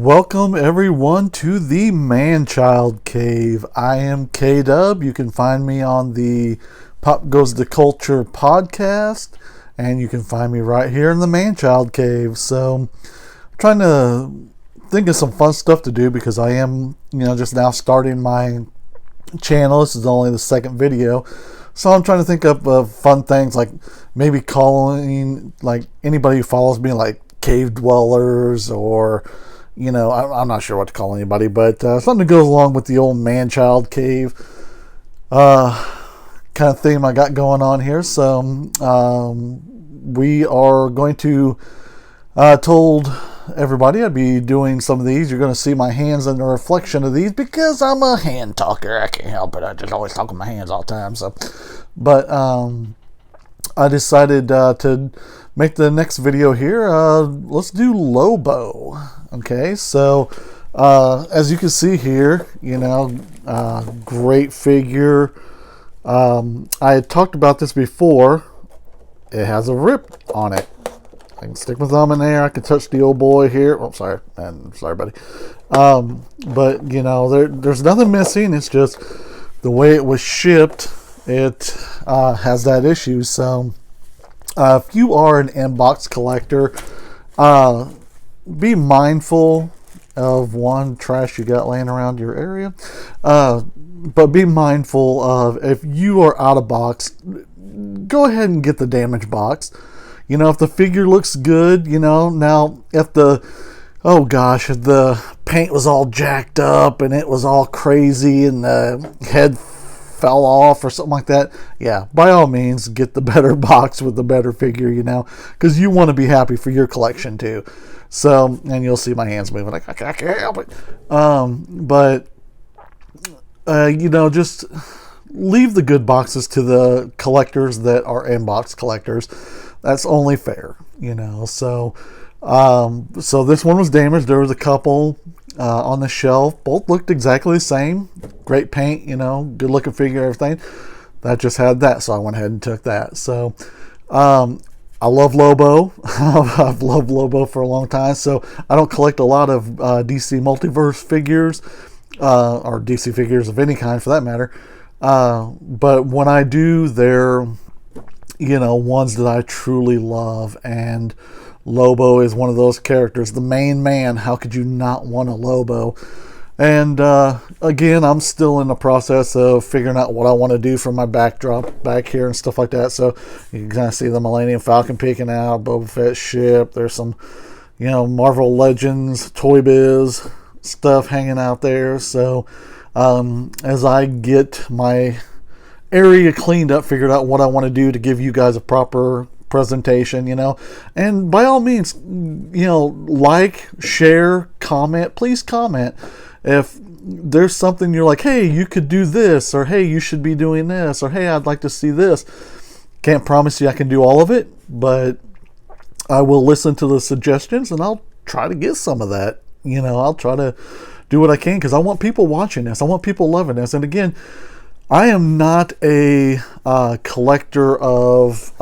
Welcome everyone to the Manchild Cave. I am K-Dub. You can find me on the Pop Goes the Culture podcast, and you can find me right here in the Manchild Cave. So I'm trying to think of some fun stuff to do because I am, just now starting my channel. This is only the second video. So I'm trying to think of fun things, like maybe calling like anybody who follows me like cave dwellers, or I'm not sure what to call anybody, but something that goes along with the old man-child cave kind of theme I got going on here. So we are going to told everybody I'd be doing some of these. You're going to see my hands in the reflection of these because I'm a hand talker. I can't help it. I just always talk with my hands all the time. So, but I decided to make the next video here. Let's do Lobo. Okay, so as you can see here, great figure. I had talked about this before. It has a rip on it. I can stick my thumb in there. I can touch the old boy here. Oh, sorry, man. Sorry, buddy. But there's nothing missing. It's just the way it was shipped. It has that issue. So if you are an inbox collector, be mindful of one, trash you got laying around your area. But be mindful of, if you are out of box, go ahead and get the damaged box. If the figure looks good, now if the paint was all jacked up and it was all crazy and the head fell off or something like that, yeah, by all means, get the better box with the better figure, because you want to be happy for your collection too. So, and you'll see my hands moving, like, I can't help it. Just leave the good boxes to the collectors that are inbox collectors. That's only fair, So, so this one was damaged. There was a couple on the shelf. Both looked exactly the same. Great paint, good looking figure, everything. That just had that, so I went ahead and took that. So, I love Lobo. I've loved Lobo for a long time. So I don't collect a lot of DC Multiverse figures, or DC figures of any kind for that matter. But when I do, they're ones that I truly love, and Lobo is one of those characters, the main man. How could you not want a Lobo? And again, I'm still in the process of figuring out what I want to do for my backdrop back here and stuff like that. So you can kind of see the Millennium Falcon peeking out, Boba Fett ship. There's some, Marvel Legends, Toy Biz stuff hanging out there. So as I get my area cleaned up, figured out what I want to do to give you guys a proper presentation, and by all means, like, share, comment. Please comment if there's something you're like, hey, you could do this, or hey, you should be doing this, or hey, I'd like to see this. Can't promise you I can do all of it, but I will listen to the suggestions and I'll try to get some of that. I'll try to do what I can, because I want people watching this. I want people loving this. And again, I am not a collector of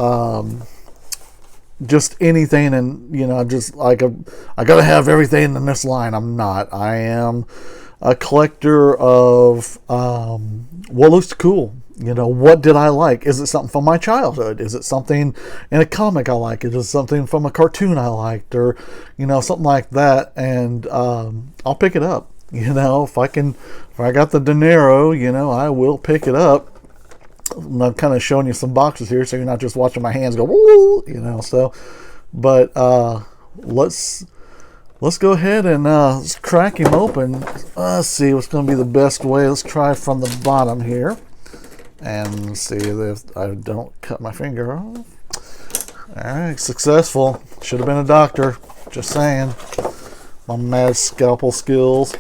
just anything, and just like I gotta have everything in this line. I'm not. I am a collector of what looks cool. What did I like? Is it something from my childhood? Is it something in a comic I like? Is it something from a cartoon I liked, or something like that? And I'll pick it up. If I got the dinero, I will pick it up. I'm kind of showing you some boxes here, so you're not just watching my hands go, woo, so, but let's go ahead and let's crack him open. Let's see what's going to be the best way. Let's try from the bottom here and see if I don't cut my finger off. All right, successful. Should have been a doctor. Just saying. My mad scalpel skills.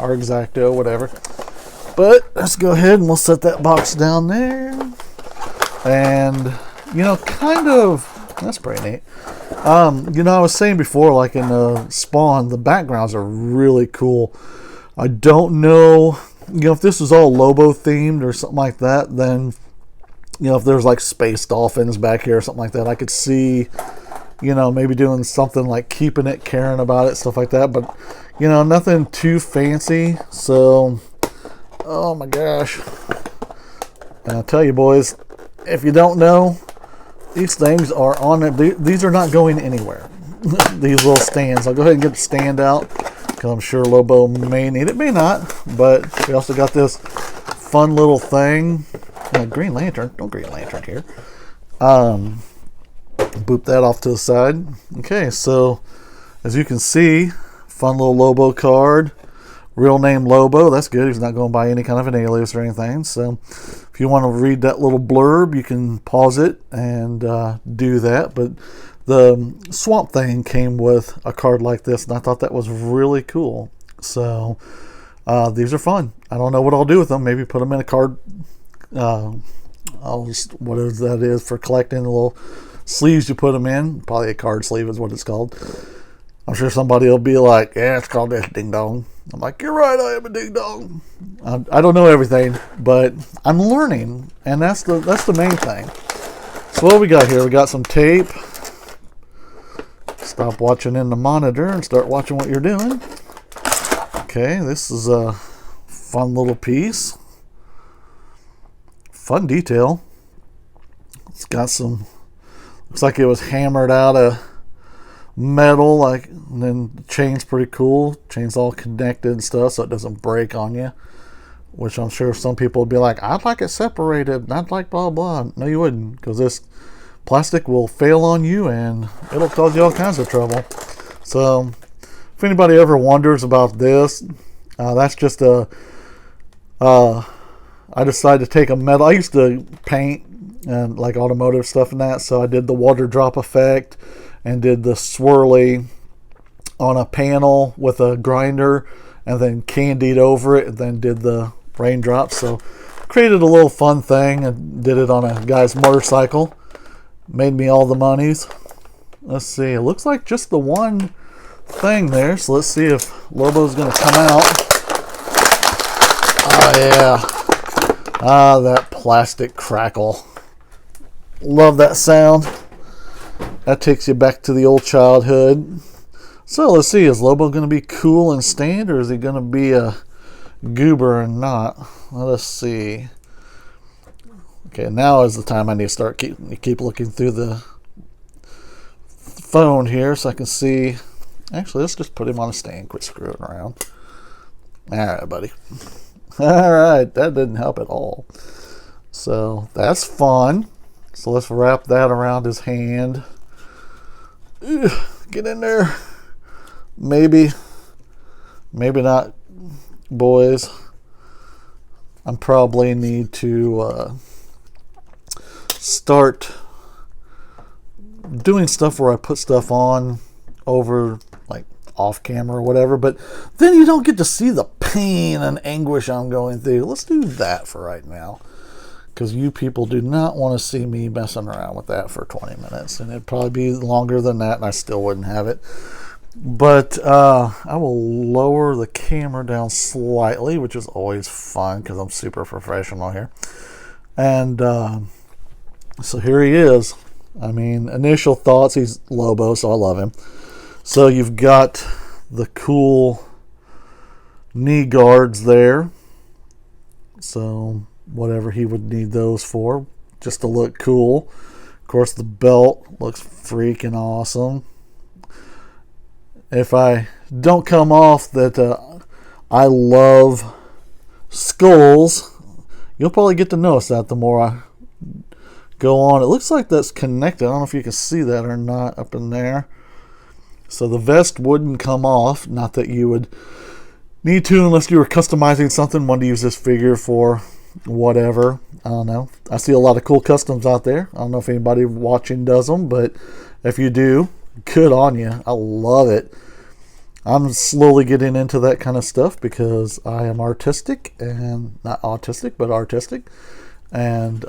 Or X-Acto, whatever. But let's go ahead and we'll set that box down there. And, that's pretty neat. I was saying before, like in the Spawn, the backgrounds are really cool. I don't know, if this is all Lobo themed or something like that, then, if there's like space dolphins back here or something like that, I could see, maybe doing something like keeping it, caring about it, stuff like that. But, nothing too fancy. So, oh my gosh. And I'll tell you, boys, if you don't know, these things are on it. These are not going anywhere. These little stands. I'll go ahead and get the stand out because I'm sure Lobo may need it, may not. But we also got this fun little thing. Green Lantern. No Green Lantern here. Boop that off to the side. Okay, so as you can see, fun little Lobo card. Real name Lobo. That's good. He's not going by any kind of an alias or anything. So if you want to read that little blurb, you can pause it and do that. But the Swamp Thing came with a card like this, and I thought that was really cool. So these are fun. I don't know what I'll do with them. Maybe put them in a card. What is that is for collecting the little sleeves you put them in. Probably a card sleeve is what it's called. I'm sure somebody will be like, yeah, it's called this ding dong. I'm like, you're right, I am a ding dong. I don't know everything, but I'm learning, and that's the main thing. So what we got here? We got some tape. Stop watching in the monitor and start watching what you're doing. Okay, this is a fun little piece. Fun detail. It's got some, looks like it was hammered out of metal, and then the chain's pretty cool. Chain's all connected and stuff, so it doesn't break on you. Which I'm sure some people would be like, I'd like it separated. I'd like blah blah. No, you wouldn't, because this plastic will fail on you and it'll cause you all kinds of trouble. So, if anybody ever wonders about this, that's just I decided to take a metal. I used to paint and like automotive stuff and that, so I did the water drop effect and did the swirly on a panel with a grinder and then candied over it and then did the raindrops. So created a little fun thing and did it on a guy's motorcycle. Made me all the monies. Let's see. It looks like just the one thing there. So let's see if Lobo's going to come out. Oh, yeah. Ah, that plastic crackle. Love that sound. That takes you back to the old childhood. So let's see, is Lobo going to be cool and stand, or is he going to be a goober and not? Let us see. Okay, now is the time I need to start keep looking through the phone here so I can see. Actually, let's just put him on a stand. Quit screwing around. All right, buddy. All right, that didn't help at all. So that's fun. So let's wrap that around his hand. Get in there. Maybe not, boys. I probably need to start doing stuff where I put stuff on over, like, off camera or whatever, but then you don't get to see the pain and anguish I'm going through. Let's do that for right now, because you people do not want to see me messing around with that for 20 minutes, and it'd probably be longer than that, and I still wouldn't have it. But I will lower the camera down slightly, which is always fun because I'm super professional here. And so here he is. I mean, initial thoughts, he's Lobo, so I love him. So you've got the cool knee guards there. So whatever he would need those for, just to look cool. Of course, the belt looks freaking awesome. If I don't come off that I love skulls, you'll probably get to notice that the more I go on. It looks like that's connected. I don't know if you can see that or not up in there. So the vest wouldn't come off. Not that you would need to unless you were customizing something, wanted to use this figure for whatever. I don't know. I see a lot of cool customs out there. I don't know if anybody watching does them, but if you do, good on you. I love it. I'm slowly getting into that kind of stuff because I am artistic, and not autistic, but artistic. And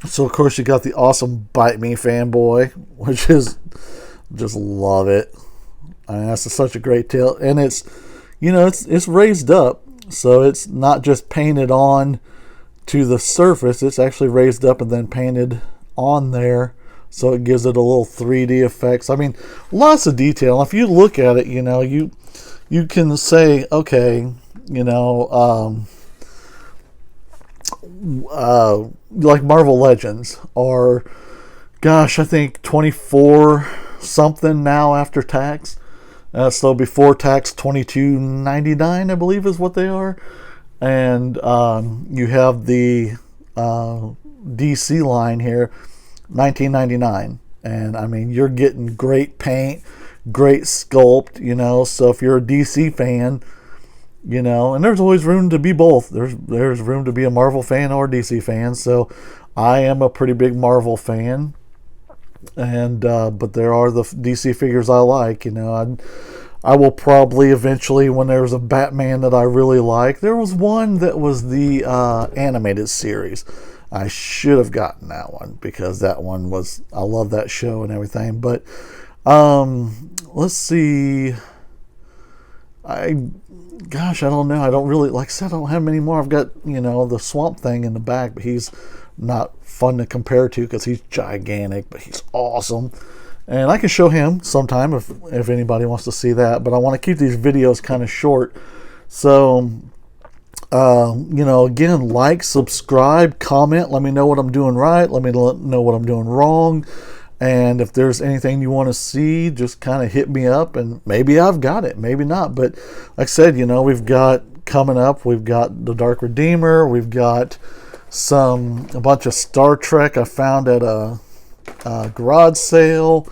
so of course you got the awesome Bite Me fanboy, which is just love it. I mean, that's such a great tail, and it's, you know, it's raised up, so it's not just painted on to the surface. It's actually raised up and then painted on there so it gives it a little 3D effects. I mean, lots of detail. If you look at it, you can say, okay, like Marvel Legends, or gosh, I think 24 something now after tax. So before tax, 22.99, I believe, is what they are. And you have the DC line here, 19.99. And I mean, you're getting great paint, great sculpt. So if you're a DC fan, and there's always room to be both. There's room to be a Marvel fan or a DC fan. So I am a pretty big Marvel fan, and but there are the DC figures I like. I will probably eventually, when there's a Batman that I really like. There was one that was the animated series. I should have gotten that one, because that one was, I love that show and everything. But let's see. Gosh, I don't know. I don't really, like I said, I don't have many more. I've got, the Swamp Thing in the back, but he's not fun to compare to because he's gigantic, but he's awesome. And I can show him sometime if anybody wants to see that, but I want to keep these videos kind of short. So, again, like, subscribe, comment, let me know what I'm doing right, let me know what I'm doing wrong. And if there's anything you want to see, just kind of hit me up, and maybe I've got it, maybe not. But like I said, we've got coming up, we've got the Dark Redeemer, we've got a bunch of Star Trek I found at a garage sale,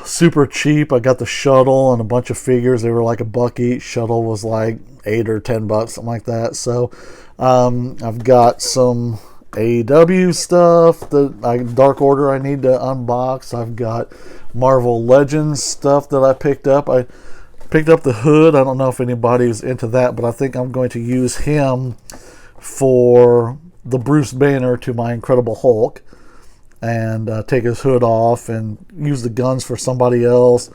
super cheap. I got the shuttle and a bunch of figures. They were like $1 each. Shuttle was like $8 or $10, something like that. So I've got some AEW stuff, Dark Order I need to unbox. I've got Marvel Legends stuff that I picked up. I picked up the Hood. I don't know if anybody's into that, but I think I'm going to use him for the Bruce Banner to my Incredible Hulk, and take his hood off and use the guns for somebody else.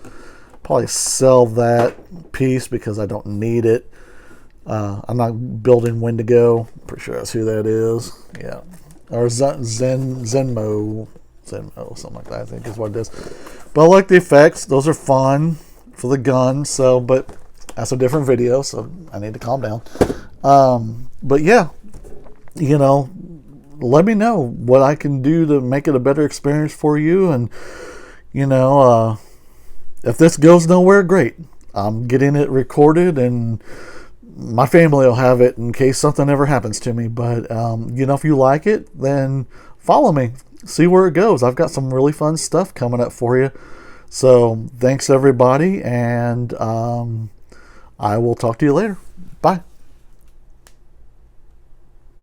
Probably sell that piece because I don't need it. I'm not building Wendigo. Pretty sure that's who that is. Yeah. Or Zenmo, something like that, I think is what it is. But I like the effects. Those are fun for the gun. So, but that's a different video, so I need to calm down. But yeah, let me know what I can do to make it a better experience for you. And, if this goes nowhere, great. I'm getting it recorded, and my family will have it in case something ever happens to me. But, if you like it, then follow me. See where it goes. I've got some really fun stuff coming up for you. So thanks, everybody. And I will talk to you later. Bye.